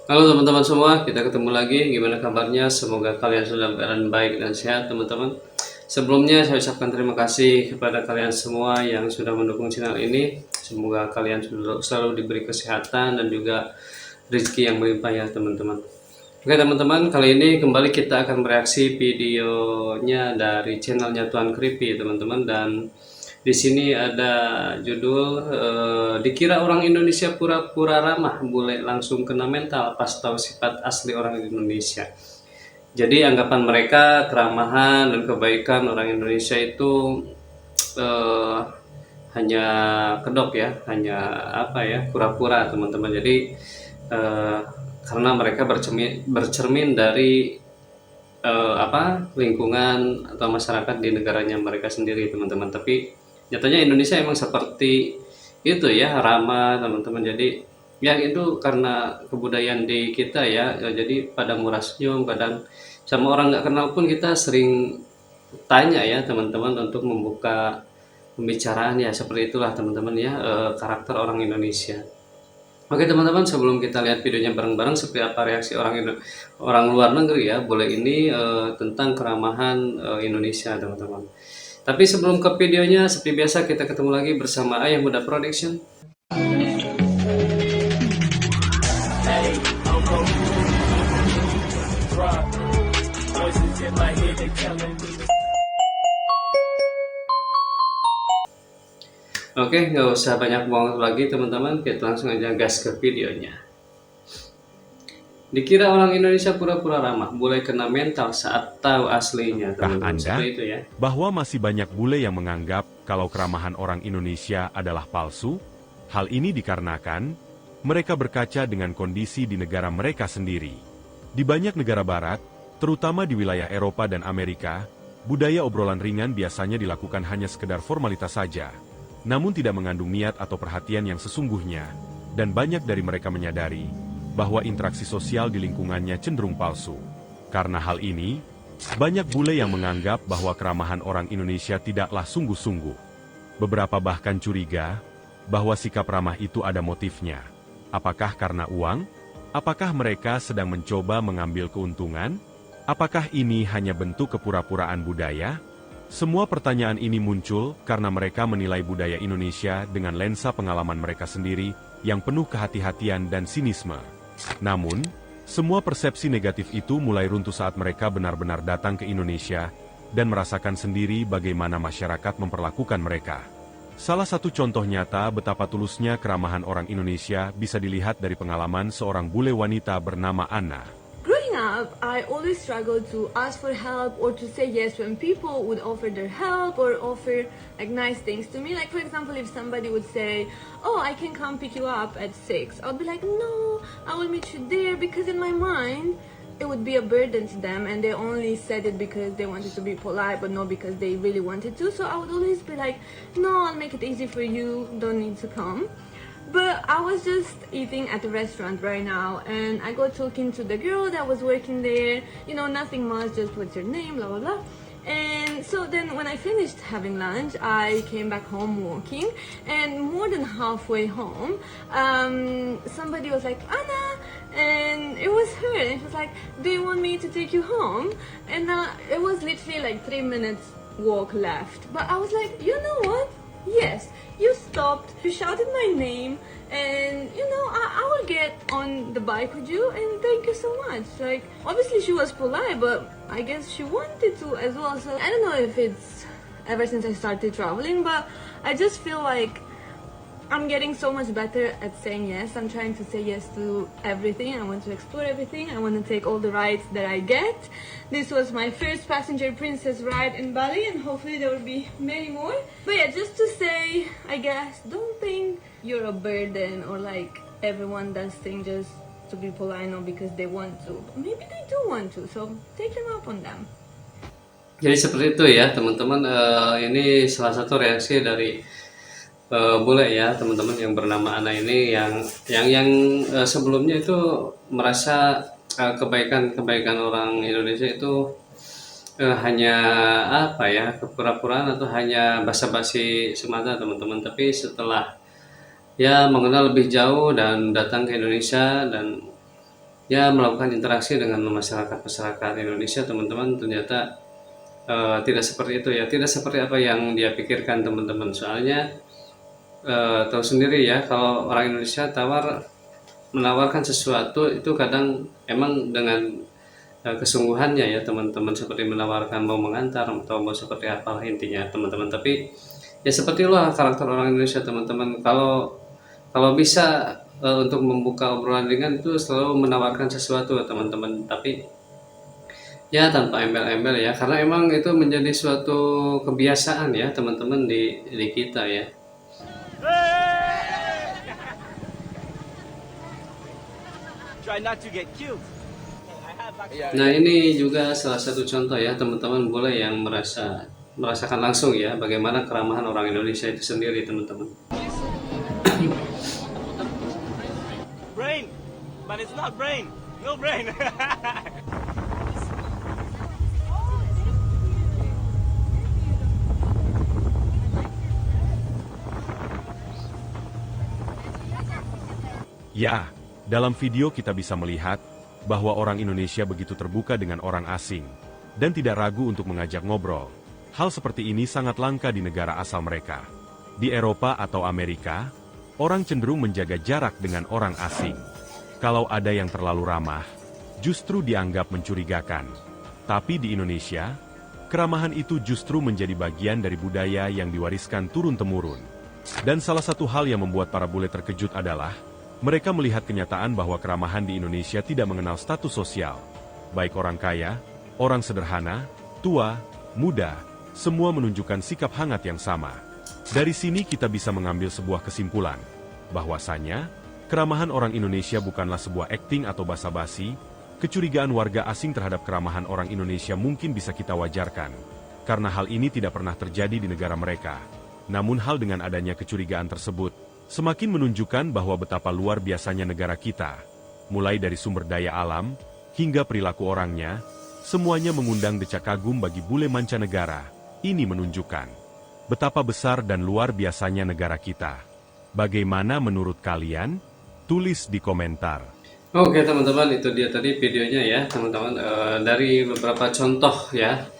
Halo teman-teman semua, kita ketemu lagi. Gimana kabarnya? Semoga kalian sudah keadaan baik dan sehat, teman-teman. Sebelumnya saya ucapkan terima kasih kepada kalian semua yang sudah mendukung channel ini. Semoga kalian selalu diberi kesehatan dan juga rezeki yang melimpah ya, teman-teman. Oke teman-teman, kali ini kembali kita akan bereaksi videonya dari channelnya Tuan Creepy, teman-teman. Dan di sini ada judul dikira orang Indonesia pura-pura ramah, bule langsung kena mental pas tahu sifat asli orang Indonesia. Jadi anggapan mereka keramahan dan kebaikan orang Indonesia itu eh, hanya kedok ya, hanya apa ya, pura-pura teman-teman. Jadi eh, karena mereka bercermin dari apa, lingkungan atau masyarakat di negaranya mereka sendiri, teman-teman. Tapi nyatanya Indonesia emang seperti itu ya, ramah, teman-teman. Jadi ya itu karena kebudayaan di kita ya, jadi pada murah senyum, kadang sama orang nggak kenal pun kita sering tanya ya, teman-teman, untuk membuka pembicaraan ya, seperti itulah teman-teman ya, karakter orang Indonesia. Oke teman-teman, sebelum kita lihat videonya bareng-bareng seperti apa reaksi orang luar negeri ya, boleh ini tentang keramahan Indonesia, teman-teman. Tapi sebelum ke videonya, seperti biasa kita ketemu lagi bersama Ayah Muda Production. Oke, nggak usah banyak bohong lagi teman-teman, kita langsung aja gas ke videonya. Dikira orang Indonesia pura-pura ramah, boleh kena mental saat tahu aslinya, Kah teman-teman. Anda Seperti itu ya. bahwa masih banyak bule yang menganggap kalau keramahan orang Indonesia adalah palsu? Hal ini dikarenakan mereka berkaca dengan kondisi di negara mereka sendiri. Di banyak negara barat, terutama di wilayah Eropa dan Amerika, budaya obrolan ringan biasanya dilakukan hanya sekedar formalitas saja, namun tidak mengandung niat atau perhatian yang sesungguhnya, dan banyak dari mereka menyadari bahwa interaksi sosial di lingkungannya cenderung palsu. Karena hal ini, banyak bule yang menganggap bahwa keramahan orang Indonesia tidaklah sungguh-sungguh. Beberapa bahkan curiga bahwa sikap ramah itu ada motifnya. Apakah karena uang? Apakah mereka sedang mencoba mengambil keuntungan? Apakah ini hanya bentuk kepura-puraan budaya? Semua pertanyaan ini muncul karena mereka menilai budaya Indonesia dengan lensa pengalaman mereka sendiri yang penuh kehati-hatian dan sinisme. Namun, semua persepsi negatif itu mulai runtuh saat mereka benar-benar datang ke Indonesia dan merasakan sendiri bagaimana masyarakat memperlakukan mereka. Salah satu contoh nyata betapa tulusnya keramahan orang Indonesia bisa dilihat dari pengalaman seorang bule wanita bernama Anna. Growing up, I always struggled to ask for help or to say yes when people would offer their help or offer like nice things to me. Like for example, if somebody would say, "Oh, I can come pick you up at 6," I would be like, "No, I will meet you there," because in my mind, it would be a burden to them and they only said it because they wanted to be polite but not because they really wanted to. So I would always be like, "No, I'll make it easy for you, don't need to come." But I was just eating at the restaurant right now and I got talking to the girl that was working there, you know, nothing much, just what's your name, blah blah blah. And so then when I finished having lunch, I came back home walking, and more than halfway home, somebody was like, "Anna," and it was her, and she was like, "Do you want me to take you home?" And it was literally like 3 minutes walk left, but I was like, you know what? Yes, you stopped, you shouted my name, and you know, I will get on the bike with you, and thank you so much. Like, obviously she was polite, but I guess she wanted to as well. So I don't know if it's ever since I started traveling, but I just feel like I'm getting so much better at saying yes. I'm trying to say yes to everything. I want to explore everything. I want to take all the rides that I get. This was my first passenger princess ride in Bali, and hopefully there will be many more. But yeah, just to say, I guess, don't think you're a burden or like everyone does things just to be polite or because they want to. Maybe they do want to, so take them up on them. Jadi seperti itu ya teman-teman. Ini salah satu reaksi dari bule ya teman-teman yang bernama Ana ini, yang sebelumnya itu merasa kebaikan orang Indonesia itu hanya apa ya, kepura-puraan atau hanya basa-basi semata, teman-teman. Tapi setelah ya mengenal lebih jauh dan datang ke Indonesia dan ya melakukan interaksi dengan masyarakat Indonesia, teman-teman, ternyata tidak seperti itu ya, tidak seperti apa yang dia pikirkan, teman-teman. Soalnya tahu sendiri ya, kalau orang Indonesia menawarkan sesuatu itu kadang emang dengan kesungguhannya ya, teman-teman, seperti menawarkan mau mengantar atau mau seperti apa intinya, teman-teman. Tapi ya seperti itulah karakter orang Indonesia, teman-teman. Kalau kalau bisa untuk membuka obrolan ringan itu selalu menawarkan sesuatu, teman-teman. Tapi ya tanpa embel-embel ya, karena emang itu menjadi suatu kebiasaan ya, teman-teman, di kita ya. Try not to get killed. Nah, ini juga salah satu contoh ya, teman-teman, boleh yang merasakan langsung ya bagaimana keramahan orang Indonesia itu sendiri, teman-teman. Brain, but it's not brain. No brain. Ya, dalam video kita bisa melihat bahwa orang Indonesia begitu terbuka dengan orang asing dan tidak ragu untuk mengajak ngobrol. Hal seperti ini sangat langka di negara asal mereka. Di Eropa atau Amerika, orang cenderung menjaga jarak dengan orang asing. Kalau ada yang terlalu ramah, justru dianggap mencurigakan. Tapi di Indonesia, keramahan itu justru menjadi bagian dari budaya yang diwariskan turun-temurun. Dan salah satu hal yang membuat para bule terkejut adalah mereka melihat kenyataan bahwa keramahan di Indonesia tidak mengenal status sosial. Baik orang kaya, orang sederhana, tua, muda, semua menunjukkan sikap hangat yang sama. Dari sini kita bisa mengambil sebuah kesimpulan, bahwasanya keramahan orang Indonesia bukanlah sebuah akting atau basa-basi. Kecurigaan warga asing terhadap keramahan orang Indonesia mungkin bisa kita wajarkan, karena hal ini tidak pernah terjadi di negara mereka. Namun hal dengan adanya kecurigaan tersebut, semakin menunjukkan bahwa betapa luar biasanya negara kita. Mulai dari sumber daya alam, hingga perilaku orangnya, semuanya mengundang decak kagum bagi bule mancanegara. Ini menunjukkan betapa besar dan luar biasanya negara kita. Bagaimana menurut kalian? Tulis di komentar. Oke, teman-teman, itu dia tadi videonya ya, teman-teman, dari beberapa contoh ya,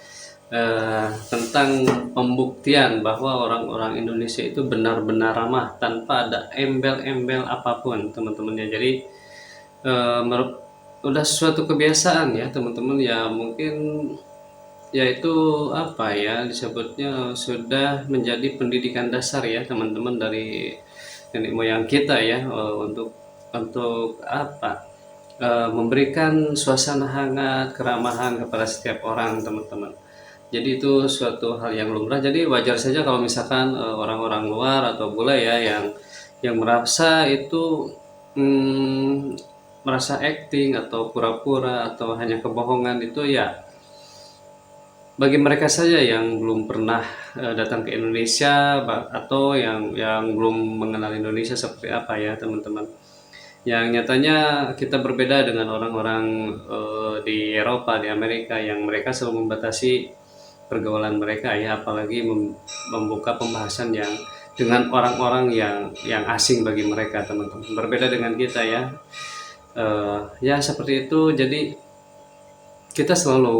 tentang pembuktian bahwa orang-orang Indonesia itu benar-benar ramah tanpa ada embel-embel apapun, teman-teman ya. Jadi udah suatu kebiasaan ya, teman-teman ya, mungkin yaitu apa ya disebutnya, sudah menjadi pendidikan dasar ya, teman-teman, dari nenek moyang kita ya, untuk apa, memberikan suasana hangat, keramahan kepada setiap orang, teman-teman. Jadi itu suatu hal yang lumrah. Jadi wajar saja kalau misalkan orang-orang luar atau bule ya yang merasa itu merasa acting atau pura-pura atau hanya kebohongan, itu ya bagi mereka saja yang belum pernah datang ke Indonesia atau yang belum mengenal Indonesia seperti apa ya, teman-teman. Yang nyatanya kita berbeda dengan orang-orang di Eropa, di Amerika, yang mereka selalu membatasi pergaulan mereka ya, apalagi membuka pembahasan yang dengan orang-orang yang asing bagi mereka, teman-teman. Berbeda dengan kita ya. Ya seperti itu. Jadi kita selalu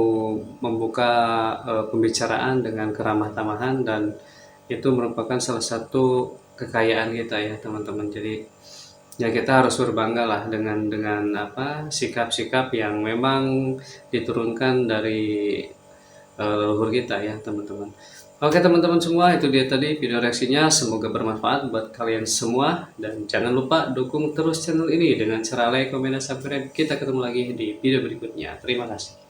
membuka pembicaraan dengan keramah tamahan, dan itu merupakan salah satu kekayaan kita ya, teman-teman. Jadi ya kita harus berbangga lah dengan apa, sikap-sikap yang memang diturunkan dari leluhur kita ya, teman-teman. Oke, teman-teman semua, itu dia tadi video reaksinya. Semoga bermanfaat buat kalian semua, dan jangan lupa dukung terus channel ini dengan cara like, komen, dan subscribe. Kita ketemu lagi di video berikutnya. Terima kasih.